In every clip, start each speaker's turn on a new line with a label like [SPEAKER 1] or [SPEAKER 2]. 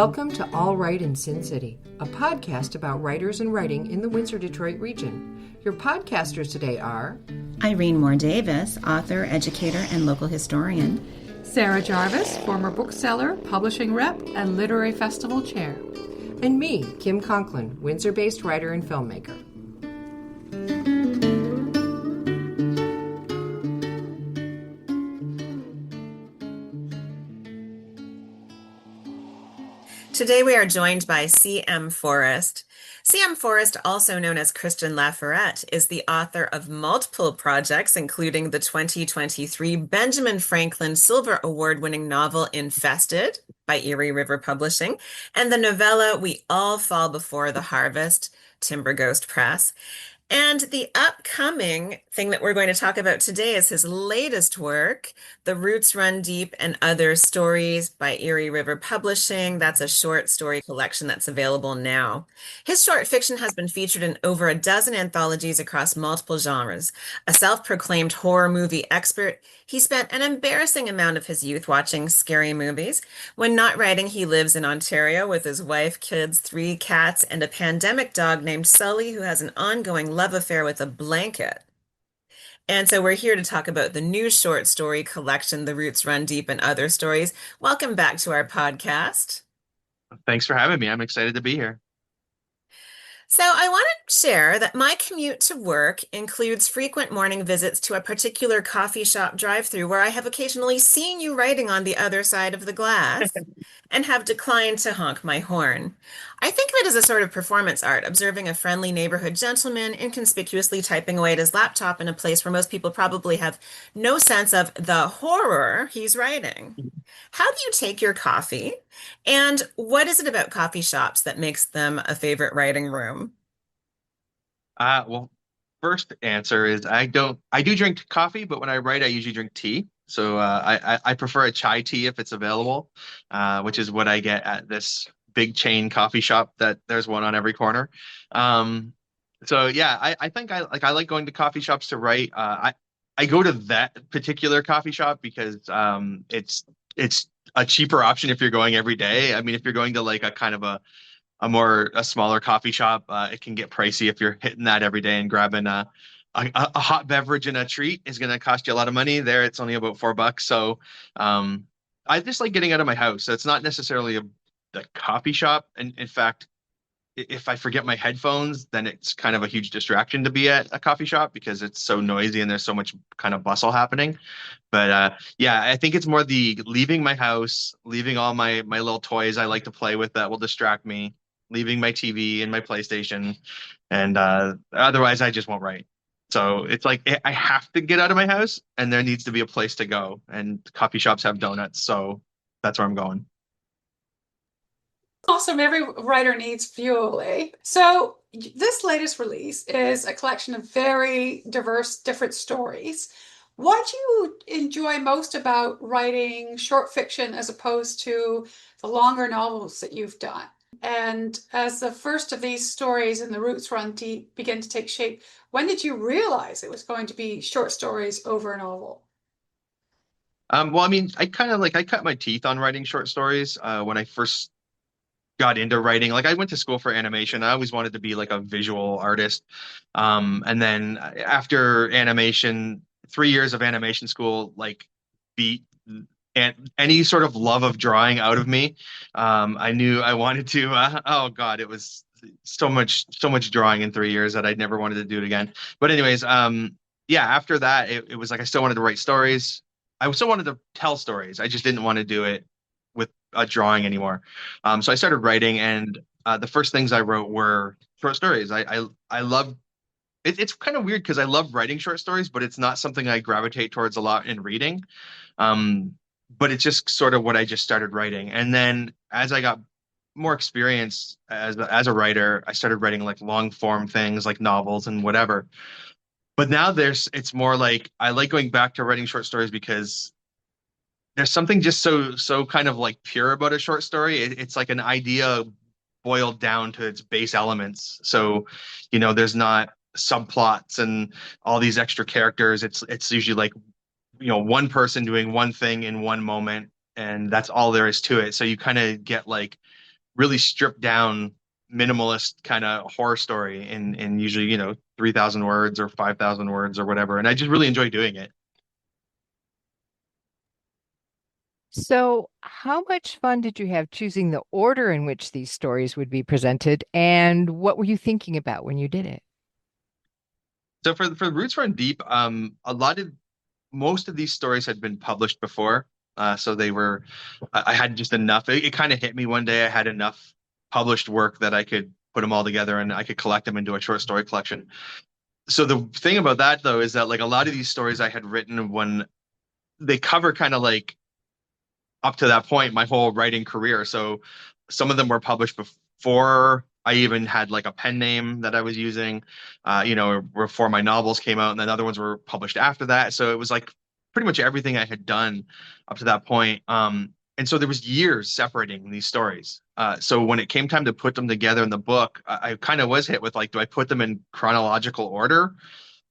[SPEAKER 1] Welcome to All Right in Sin City, a podcast about writers and writing in the Windsor-Detroit region. Your podcasters today are
[SPEAKER 2] Irene Moore Davis, author, educator, and local historian.
[SPEAKER 3] Sarah Jarvis, former bookseller, publishing rep, and literary festival chair.
[SPEAKER 1] and me, Kim Conklin, Windsor-based writer and filmmaker.
[SPEAKER 2] Today we are joined by C.M. Forrest. C.M. Forrest, also known as Christian Laforet, is the author of multiple projects, including the 2023 Benjamin Franklin Silver Award-winning novel Infested by Eerie River Publishing, and the novella We All Fall Before the Harvest, Timber Ghost Press. And the upcoming thing that we're going to talk about today is his latest work, The Roots Run Deep and Other Stories by Eerie River Publishing. That's a short story collection that's available now. His short fiction has been featured in over a dozen anthologies across multiple genres. A self-proclaimed horror movie expert, he spent an embarrassing amount of his youth watching scary movies. When not writing, he lives in Ontario with his wife, kids, 3 cats, and a pandemic dog named Sully, who has an ongoing love affair with a blanket. And so we're here to talk about the new short story collection, The Roots Run Deep and Other Stories. Welcome back to our podcast.
[SPEAKER 4] Thanks for having me. I'm excited to be here.
[SPEAKER 2] So I want to share that my commute to work includes frequent morning visits to a particular coffee shop drive-through where I have occasionally seen you writing on the other side of the glass and have declined to honk my horn. I think of it as a sort of performance art, observing a friendly neighborhood gentleman inconspicuously typing away at his laptop in a place where most people probably have no sense of the horror he's writing. How do you take your coffee? And what is it about coffee shops that makes them a favorite writing room?
[SPEAKER 4] Well, first answer is I do drink coffee, but when I write, I usually drink tea. So I prefer a chai tea if it's available, which is what I get at this big chain coffee shop that there's one on every corner. So yeah, I think I like going to coffee shops to write. I go to that particular coffee shop because it's a cheaper option if you're going every day. I mean, if you're going to like a kind of a smaller coffee shop, it can get pricey if you're hitting that every day, and grabbing a hot beverage and a treat is going to cost you a lot of money. There, it's only about $4. So I just like getting out of my house. So it's not necessarily the coffee shop. And in fact, if I forget my headphones, then it's kind of a huge distraction to be at a coffee shop because it's so noisy and there's so much kind of bustle happening. But yeah, I think it's more the leaving my house, leaving all my little toys I like to play with that will distract me, leaving my TV and my PlayStation, and otherwise I just won't write. So it's like I have to get out of my house and there needs to be a place to go. And coffee shops have donuts, so that's where I'm going.
[SPEAKER 3] Awesome. Every writer needs fuel, eh? So this latest release is a collection of very diverse, different stories. What do you enjoy most about writing short fiction as opposed to the longer novels that you've done? And as the first of these stories in The Roots Run Deep begin to take shape, when did you realize it was going to be short stories over a novel?
[SPEAKER 4] Well, I mean, I cut my teeth on writing short stories when I first got into writing. Like I went to school for animation. I always wanted to be like a visual artist. And then after animation, 3 years of animation school, like beat and any sort of love of drawing out of me. I knew I wanted to, oh God, it was so much drawing in 3 years that I'd never wanted to do it again. But anyways, yeah, after that, it was like, I still wanted to write stories. I still wanted to tell stories. I just didn't want to do it with a drawing anymore. So I started writing, and the first things I wrote were short stories. I love it. It's kind of weird because I love writing short stories, but it's not something I gravitate towards a lot in reading. But it's just sort of what I just started writing. And then as I got more experience as a writer, I started writing like long form things like novels and whatever. But now it's more like I like going back to writing short stories because there's something just so kind of like pure about a short story. It's like an idea boiled down to its base elements. So, there's not subplots and all these extra characters. It's usually like, one person doing one thing in one moment, and that's all there is to it. So you kind of get like really stripped down minimalist kind of horror story in usually, 3,000 words or 5,000 words or whatever. And I just really enjoy doing it.
[SPEAKER 1] So, how much fun did you have choosing the order in which these stories would be presented, and what were you thinking about when you did it?
[SPEAKER 4] So for Roots Run Deep, most of these stories had been published before. So I had just enough. It kind of hit me one day. I had enough published work that I could put them all together and I could collect them into a short story collection. So the thing about that though is that like a lot of these stories I had written when they cover kind of like up to that point my whole writing career. So some of them were published before I even had like a pen name that I was using, before my novels came out, and then other ones were published after that. So it was like pretty much everything I had done up to that point. And so there was years separating these stories. So when it came time to put them together in the book, I kind of was hit with like, do I put them in chronological order?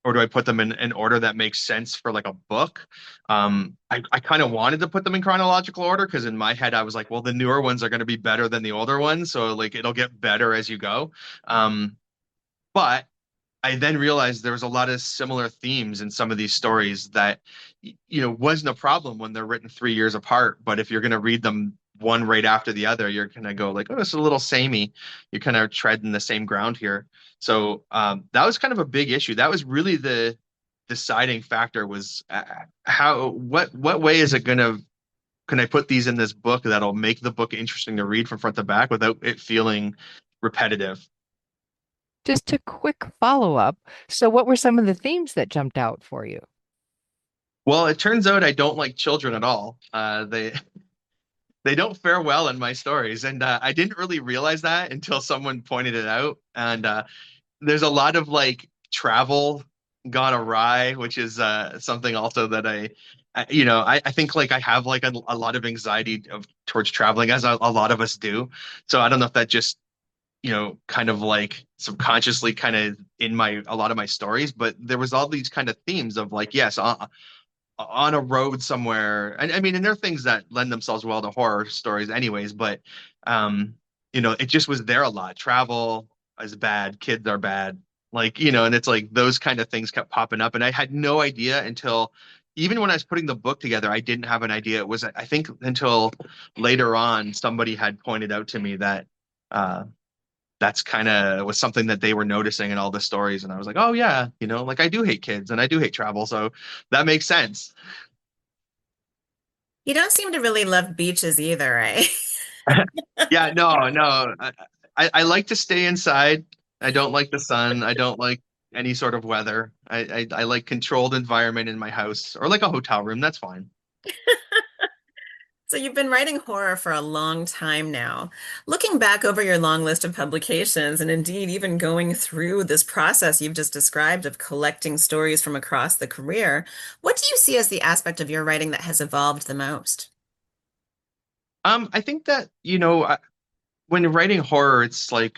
[SPEAKER 4] Or do I put them in an order that makes sense for like a book? I kind of wanted to put them in chronological order because in my head I was like, well, the newer ones are going to be better than the older ones, so like it'll get better as you go. But I then realized there was a lot of similar themes in some of these stories that, wasn't a problem when they're written 3 years apart. But if you're going to read them one right after the other, you're going to go like, oh, it's a little samey. You're kind of treading the same ground here. So that was kind of a big issue. That was really the deciding factor was what way is it going to, can I put these in this book that'll make the book interesting to read from front to back without it feeling repetitive?
[SPEAKER 1] Just a quick follow-up. So, what were some of the themes that jumped out for you?
[SPEAKER 4] Well, it turns out I don't like children at all. They don't fare well in my stories, and I didn't really realize that until someone pointed it out. And there's a lot of like travel gone awry, which is something also that I think like I have like a lot of anxiety towards traveling, as a lot of us do. So I don't know if that just kind of like subconsciously kind of in a lot of my stories, but there was all these kind of themes of like, yes, on a road somewhere. And I mean, and there are things that lend themselves well to horror stories anyways, but it just was there a lot. Travel is bad, kids are bad. Like, and it's like those kind of things kept popping up. And I had no idea until even when I was putting the book together, I didn't have an idea. It was, I think, until later on, somebody had pointed out to me that that's kind of was something that they were noticing in all the stories. And I was like, oh yeah, like I do hate kids and I do hate travel. So that makes sense.
[SPEAKER 2] You don't seem to really love beaches either, right?
[SPEAKER 4] Yeah, no. I like to stay inside. I don't like the sun. I don't like any sort of weather. I like controlled environment in my house or like a hotel room. That's fine.
[SPEAKER 2] So you've been writing horror for a long time now. Looking back over your long list of publications, and indeed even going through this process you've just described of collecting stories from across the career, what do you see as the aspect of your writing that has evolved the most?
[SPEAKER 4] I think that, when writing horror, it's like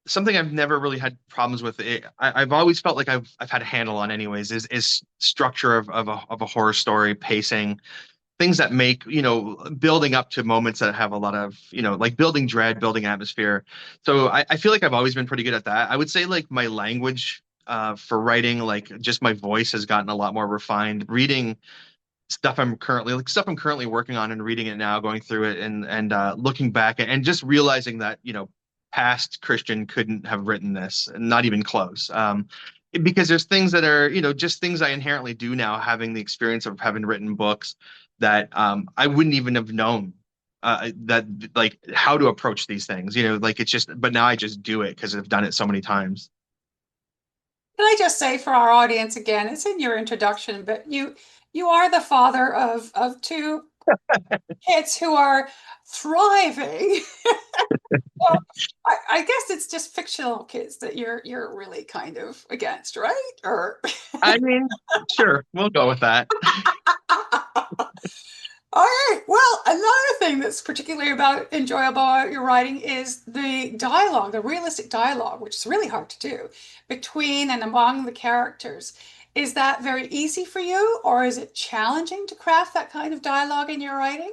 [SPEAKER 4] something I've never really had problems with. I've always felt like I've had a handle on anyways, is structure of a horror story, pacing, things that make, building up to moments that have a lot of, like building dread, building atmosphere. So I feel like I've always been pretty good at that. I would say like my language for writing, like just my voice has gotten a lot more refined. Reading stuff I'm currently working on and reading it now, going through it and looking back and just realizing that, past Christian couldn't have written this, not even close. Because there's things that are, just things I inherently do now, having the experience of having written books that I wouldn't even have known that like how to approach these things, like it's just, but now I just do it because I've done it so many times.
[SPEAKER 3] Can I just say for our audience again, it's in your introduction, but you are the father of two kids who are thriving. Well, I guess it's just fictional kids that you're really kind of against, right? Or
[SPEAKER 4] I mean, sure, we'll go with that.
[SPEAKER 3] all right. Well, another thing that's particularly enjoyable about your writing is the dialogue, the realistic dialogue, which is really hard to do between and among the characters. Is that very easy for you, or is it challenging to craft that kind of dialogue in your writing?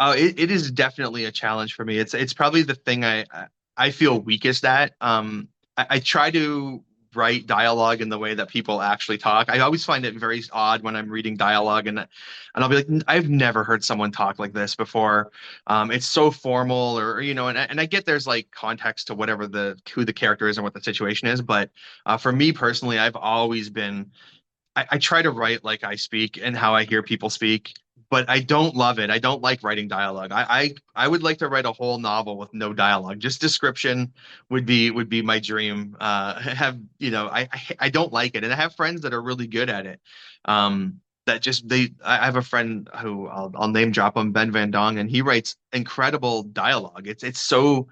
[SPEAKER 4] Oh, it is definitely a challenge for me. It's probably the thing I feel weakest at. I try to write dialogue in the way that people actually talk. I always find it very odd when I'm reading dialogue and I'll be like, I've never heard someone talk like this before. It's so formal, or and I get there's like context to whatever the who the character is and what the situation is, but for me personally, I've always been I try to write like I speak and how I hear people speak, but I don't love it. I don't like writing dialogue. I would like to write a whole novel with no dialogue. Just description would be my dream. Have I don't like it, and I have friends that are really good at it. That just I have a friend who I'll name drop him, Ben Van Dong, and he writes incredible dialogue. It's so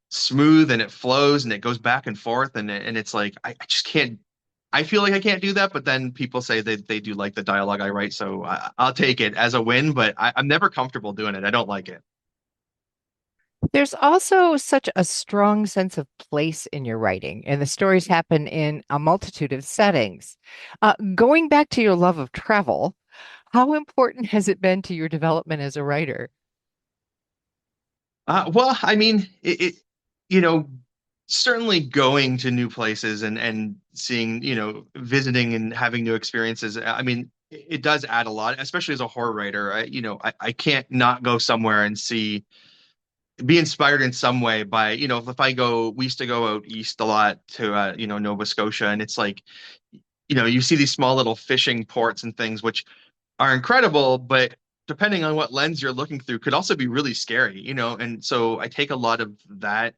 [SPEAKER 4] smooth and it flows and it goes back and forth and it's like I just can't. I feel like I can't do that, but then people say they do like the dialogue I write, so I'll take it as a win. But I'm never comfortable doing it. I don't like it.
[SPEAKER 1] There's also such a strong sense of place in your writing, and the stories happen in a multitude of settings. Going back to your love of travel, how important has it been to your development as a writer?
[SPEAKER 4] Well, I mean, you know, certainly going to new places and seeing, visiting and having new experiences. I mean, it does add a lot, especially as a horror writer. I can't not go somewhere and be inspired in some way by, if I go, we used to go out east a lot to, Nova Scotia, and it's like, you see these small little fishing ports and things, which are incredible, but depending on what lens you're looking through, could also be really scary, And so I take a lot of that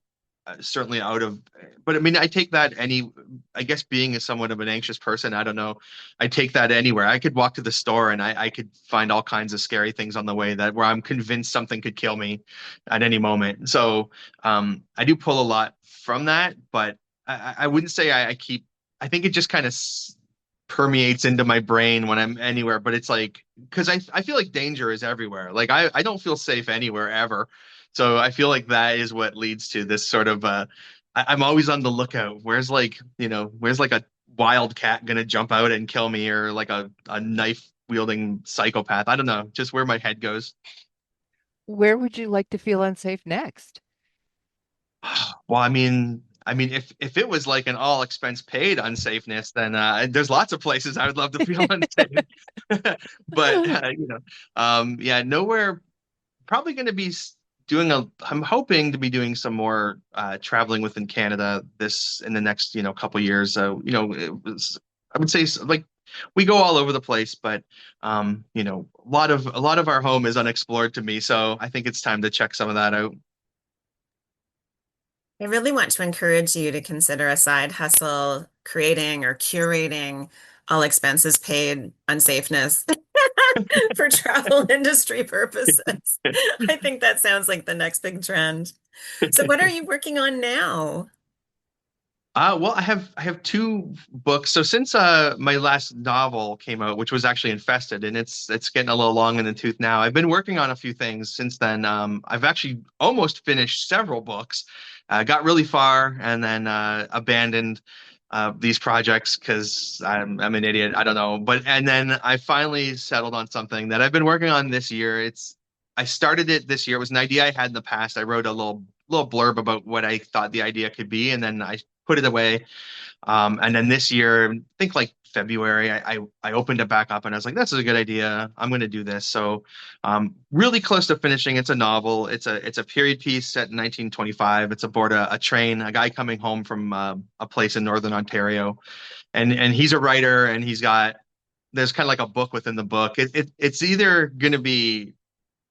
[SPEAKER 4] certainly out of, but I mean, I take that I guess being a somewhat of an anxious person, I don't know, I take that anywhere. I could walk to the store and I could find all kinds of scary things on the way that where I'm convinced something could kill me at any moment. So I do pull a lot from that, but I wouldn't say I keep, I think it just kind of permeates into my brain when I'm anywhere, but it's like because I feel like danger is everywhere. Like I don't feel safe anywhere ever. So I feel like that is what leads to this sort of I'm always on the lookout. Where's like a wild cat gonna jump out and kill me, or like a knife wielding psychopath. I don't know, just where my head goes.
[SPEAKER 1] Where would you like to feel unsafe next?
[SPEAKER 4] Well, I mean, if it was like an all expense paid unsafeness, then there's lots of places I would love to feel unsafe. But yeah, nowhere. Probably going to be doing I'm hoping to be doing some more traveling within Canada this in the next couple years. So I would say like we go all over the place, but a lot of our home is unexplored to me. So I think it's time to check some of that out.
[SPEAKER 2] I really want to encourage you to consider a side hustle, creating or curating all expenses paid unsafeness for travel industry purposes. I think that sounds like the next big trend. So what are you working on now?
[SPEAKER 4] Well, I have two books. So since my last novel came out, which was actually Infested, and it's getting a little long in the tooth now, I've been working on a few things since then. I've actually almost finished several books, got really far, and then abandoned these projects because I'm an idiot. I don't know, and then I finally settled on something that I've been working on this year. I started it this year. It was an idea I had in the past. I wrote a little blurb about what I thought the idea could be, and then I put it away. And then this year, I think like February, I opened it back up and I was like, "This is a good idea. I'm going to do this." So, really close to finishing. It's a novel. It's a period piece set in 1925. It's aboard a train. A guy coming home from a place in northern Ontario, and he's a writer, and there's kind of like a book within the book. It's either going to be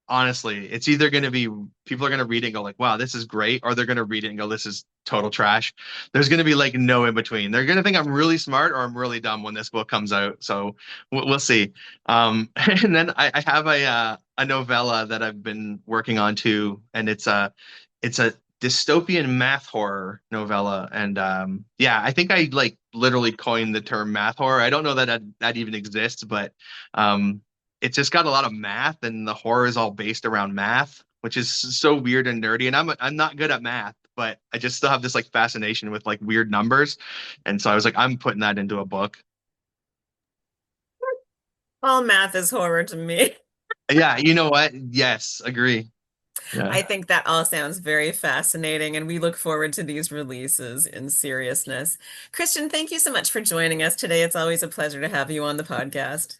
[SPEAKER 4] honestly, it's either going to be people are going to read it and go like, "Wow, this is great," or they're going to read it and go, "This is total trash." There's going to be like no in between. They're going to think I'm really smart or I'm really dumb when this book comes out. So we'll see. And then I have a novella that I've been working on too, and it's a dystopian math horror novella. And yeah, I think I like literally coined the term math horror. I don't know that even exists, but um, it's just got a lot of math, and the horror is all based around math, which is so weird and nerdy. And I'm not good at math, but I just still have this like fascination with like weird numbers. And so I was like, I'm putting that into a book.
[SPEAKER 2] All math is horror to me.
[SPEAKER 4] Yeah, you know what? Yes, agree. Yeah.
[SPEAKER 2] I think that all sounds very fascinating, and we look forward to these releases in seriousness. Christian, thank you so much for joining us today. It's always a pleasure to have you on the podcast.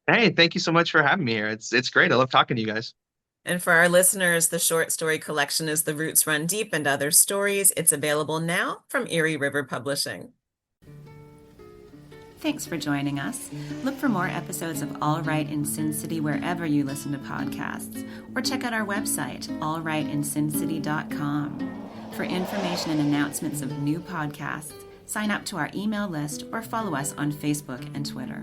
[SPEAKER 4] Hey, thank you so much for having me here. It's great. I love talking to you guys.
[SPEAKER 2] And for our listeners, the short story collection is The Roots Run Deep and Other Stories. It's available now from Eerie River Publishing.
[SPEAKER 5] Thanks for joining us. Look for more episodes of All Right in Sin City wherever you listen to podcasts, or check out our website, allrightinsincity.com. For information and announcements of new podcasts, sign up to our email list or follow us on Facebook and Twitter.